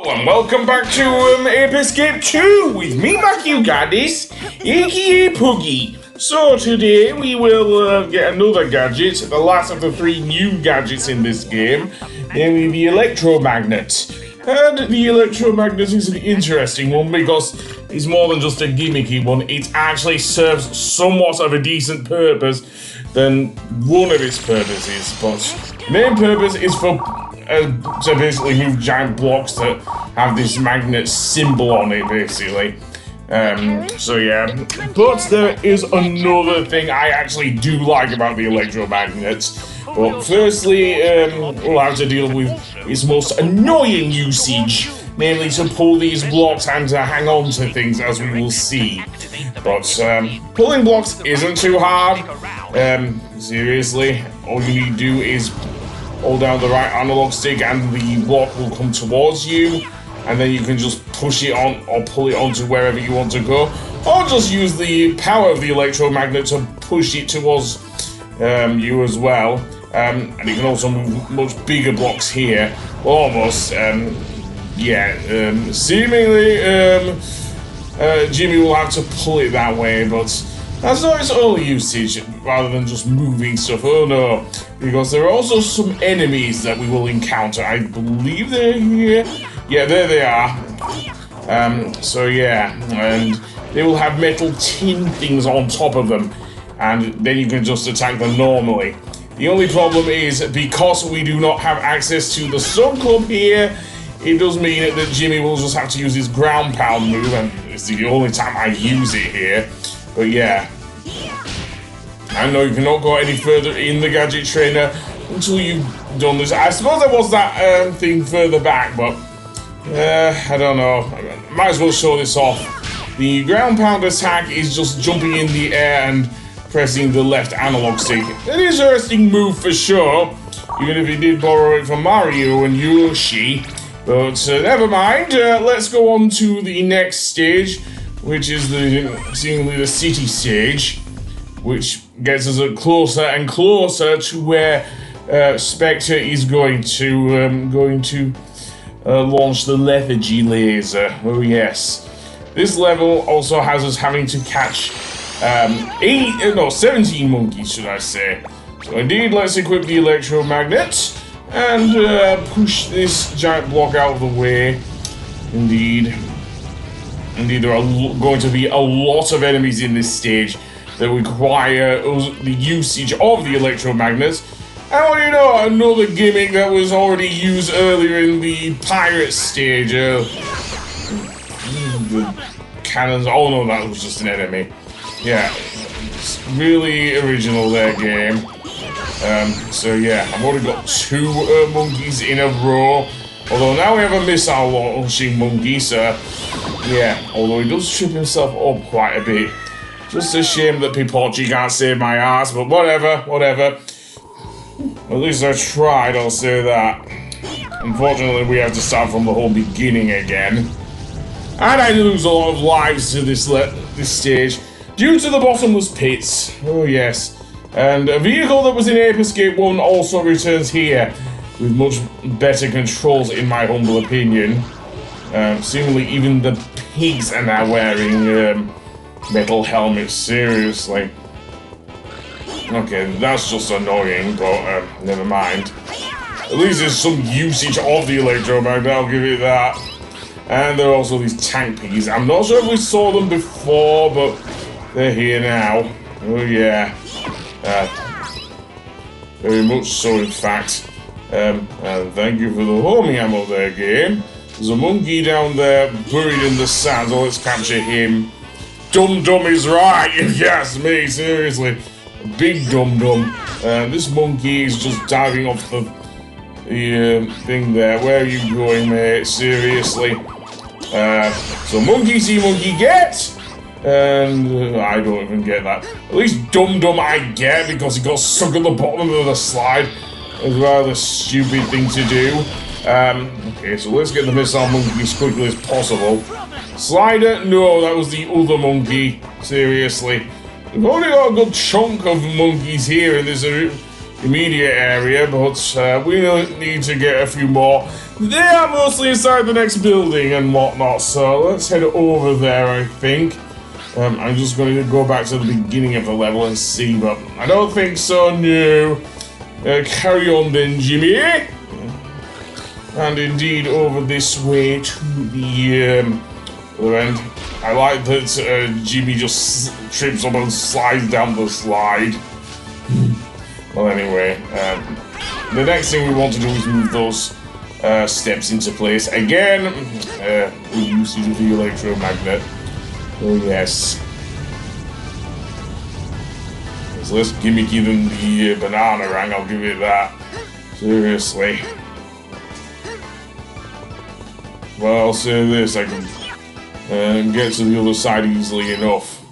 And welcome back to Ape Escape 2 with me, Matthew Gaddis, aka Puggy. So today we will get another gadget, the last of the 3 new gadgets in this game, namely the Electromagnet. And the Electromagnet is an interesting one because it's more than just a gimmicky one. It actually serves somewhat of a decent purpose than one of its purposes, but the main purpose is for to basically move giant blocks that have this magnet symbol on it, basically. So yeah, but there is another thing I actually do like about the Electromagnet. But firstly, we'll have to deal with its most annoying usage, namely to pull these blocks and to hang on to things, as we will see. But pulling blocks isn't too hard. Seriously, all you need to do is hold down the right analog stick and the block will come towards you, and then you can just push it on or pull it onto wherever you want to go, or just use the power of the Electromagnet to push it towards you as well. And you can also move much bigger blocks here. Almost, seemingly Jimmy will have to pull it that way, but that's not its only usage, rather than just moving stuff. Oh no, because there are also some enemies that we will encounter. I believe they're here. Yeah, there they are. So yeah, and they will have metal tin things on top of them, and then you can just attack them normally. The only problem is, because we do not have access to the Sun Club here, it does mean that Jimmy will just have to use his ground pound move, and it's the only time I use it here. But yeah, I know you cannot go any further in the gadget trainer until you've done this. I suppose there was that thing further back, but I don't know. Might as well show this off. The ground pound attack is just jumping in the air and pressing the left analog stick. An interesting move for sure, even if he did borrow it from Mario and Yoshi. But never mind. Let's go on to the next stage, which is seemingly the city stage, which gets us closer and closer to where Spectre is going to launch the lethargy laser. Oh yes. This level also has us having to catch 17 monkeys, should I say. So indeed, let's equip the Electromagnet and push this giant block out of the way. Indeed, there are going to be a lot of enemies in this stage that require the usage of the Electromagnet. And what do you know, another gimmick that was already used earlier in the pirate stage. The cannons. Oh no, that was just an enemy. Yeah, it's really original, their game. So yeah, I've already got 2 monkeys in a row. Although now we have a missile launching monkey, so yeah, although he does trip himself up quite a bit. Just a shame that Pipochi can't save my ass, but whatever. At least I tried, I'll say that. Unfortunately, we have to start from the whole beginning again. And I lose a lot of lives to this stage due to the bottomless pits. Oh yes. And a vehicle that was in Ape Escape 1 also returns here, with much better controls, in my humble opinion. Seemingly even the pigs are now wearing metal helmets, seriously. Okay, that's just annoying, but never mind. At least there's some usage of the Electromagnet, I'll give it that. And there are also these tank piggies. I'm not sure if we saw them before, but they're here now. Oh yeah. Very much so, in fact. And thank you for the homing ammo there, game. There's a monkey down there buried in the sand, so let's capture him. Dum Dum is right, if you ask me, seriously. Big Dum Dum. This monkey is just diving off the thing there. Where are you going, mate? Seriously. So monkey see, monkey get. And I don't even get that. At least Dum Dum I get, because he got stuck at the bottom of the slide. It's a rather stupid thing to do. Okay, so let's get the missile monkey as quickly as possible. Slider? No, that was the other monkey. Seriously. We've already got a good chunk of monkeys here in this immediate area, but we need to get a few more. They are mostly inside the next building and whatnot, so let's head over there, I think. I'm just going to go back to the beginning of the level and see, but I don't think so, no. Carry on then, Jimmy. And indeed, over this way to the other end. I like that Jimmy just trips up and slides down the slide. Well, anyway, the next thing we want to do is move those steps into place again. The usage of the electromagnet. Oh yes. It's less gimmicky than the banana rang, I'll give it that. Seriously. Well, I'll say this, I can get to the other side easily enough.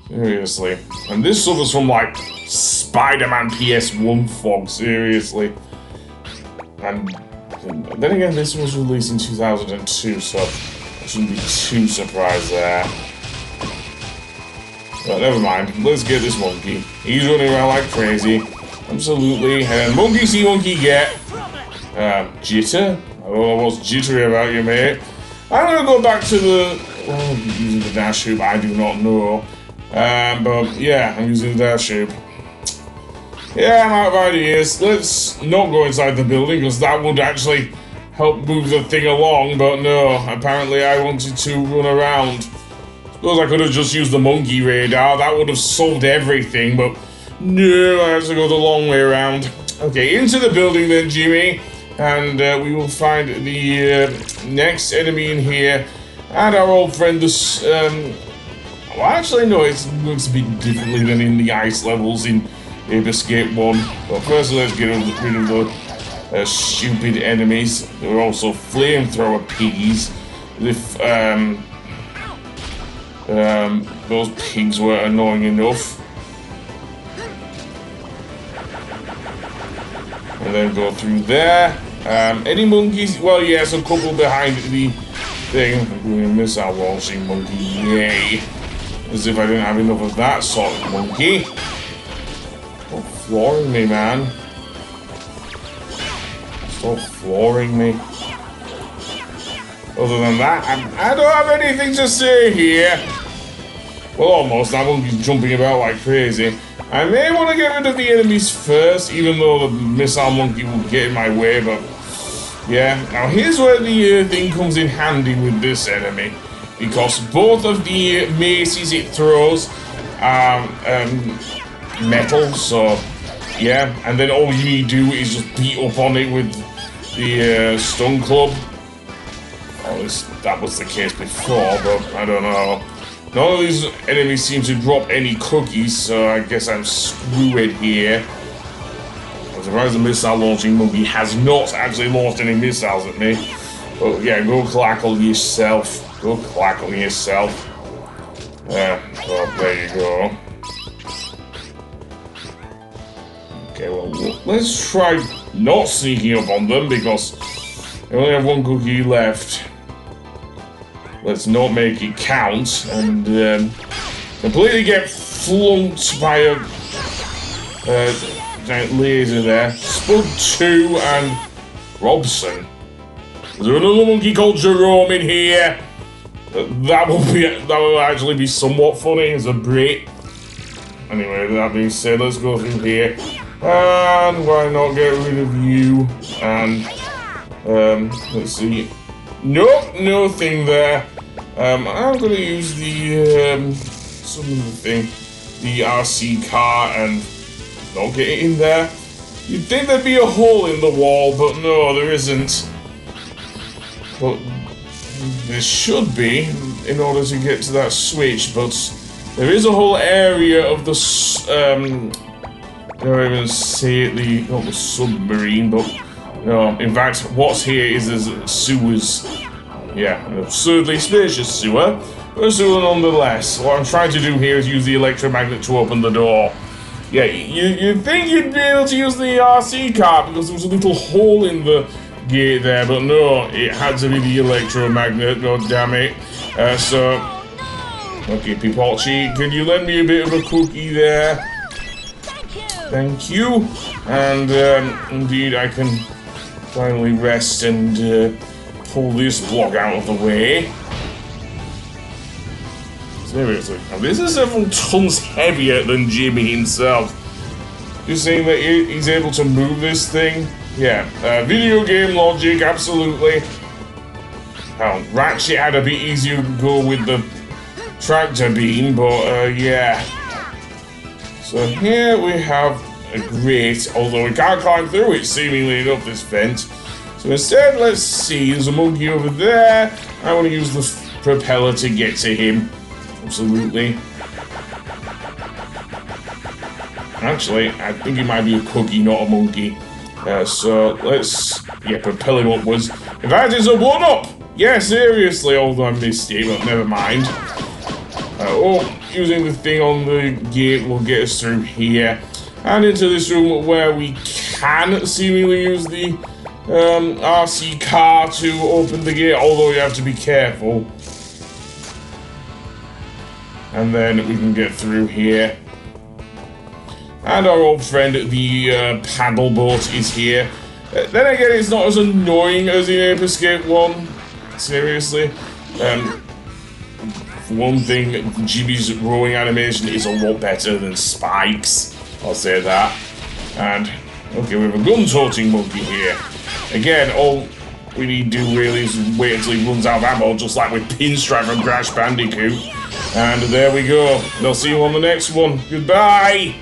Seriously. And this suffers from like Spider-Man PS1 fog, seriously. And then again, this was released in 2002, so I shouldn't be too surprised there. But never mind, let's get this monkey. He's running around like crazy. Absolutely. And monkey see, monkey get. Jitter? I don't know what's jittery about you, mate. I'm gonna go back to the... Well, I'm using the dash hoop, I do not know. But yeah, I'm using the dash hoop. Yeah, I'm out of ideas. Let's not go inside the building, because that would actually help move the thing along, but no, apparently I wanted to run around. Suppose I could have just used the monkey radar, that would have solved everything, but no, I have to go the long way around. Okay, into the building then, Jimmy, and we will find the next enemy in here, and our old friend, this, well, actually, no, it looks a bit differently than in the ice levels in Ape Escape 1. But first, let's get rid of the stupid enemies. There are also flamethrower piggies. If those pigs were annoying enough. And then go through there. Any monkeys? Well, yes, a couple behind the thing. I'm doing a missile launching monkey. Yay! As if I didn't have enough of that sort of monkey. Stop flooring me, man. Stop flooring me. Other than that, I don't have anything to say here. Well, almost. That monkey's jumping about like crazy. I may want to get rid of the enemies first, even though the missile monkey will get in my way, but yeah. Now, here's where the thing comes in handy with this enemy. Because both of the maces it throws are metal, so yeah. And then all you need to do is just beat up on it with the stun club. At least that was the case before, but I don't know. None of these enemies seem to drop any cookies, so I guess I'm screwed here. I'm surprised the missile launching monkey has not actually launched any missiles at me. But yeah, go clackle yourself. Go clackle yourself. Well, there you go. Okay, well, let's try not sneaking up on them, because I only have one cookie left. Let's not make it count, and completely get flunked by a giant laser there. Spud 2 and Robson. Is there another monkey called Jerome in here? That will actually be somewhat funny as a break. Anyway, that being said, let's go through here. And why not get rid of you? And let's see. Nope, nothing there. I'm gonna use the some of the thing, the RC car, and not get it in there. You'd think there'd be a hole in the wall, but no, there isn't. But there should be in order to get to that switch. But there is a whole area of the I don't even say it, not the submarine, but no. In fact, what's here is sewers. Yeah, an absurdly spacious sewer, but a sewer nonetheless. What I'm trying to do here is use the electromagnet to open the door. Yeah, you'd think you'd be able to use the RC car because there was a little hole in the gate there, but no, it had to be the electromagnet, god damn it. Okay, Pipochi, can you lend me a bit of a cookie there? Thank you. And indeed, I can finally rest and pull this block out of the way. Seriously, now this is several tons heavier than Jimmy himself. You're saying that he's able to move this thing? Yeah, video game logic, absolutely. Now, Ratchet had a bit easier to go with the tractor beam, but yeah. So here we have a grate, although we can't climb through it, seemingly enough, this vent. So instead, let's see, there's a monkey over there. I want to use the propeller to get to him. Absolutely. Actually, I think it might be a cookie, not a monkey. So let's, propel him upwards. In fact, it's a one-up! Yeah, seriously, although I missed it, but never mind. Using the thing on the gate will get us through here. And into this room where we can seemingly use the RC car to open the gate, although you have to be careful. And then we can get through here. And our old friend, the paddle boat, is here. Then again, it's not as annoying as the Ape Escape one. Seriously. For one thing, Jimmy's rowing animation is a lot better than Spike's. I'll say that. And, okay, we have a gun-toting monkey here. Again, all we need to do really is wait until he runs out of ammo, just like with Pinstripe from Crash Bandicoot. And there we go. I'll see you on the next one. Goodbye!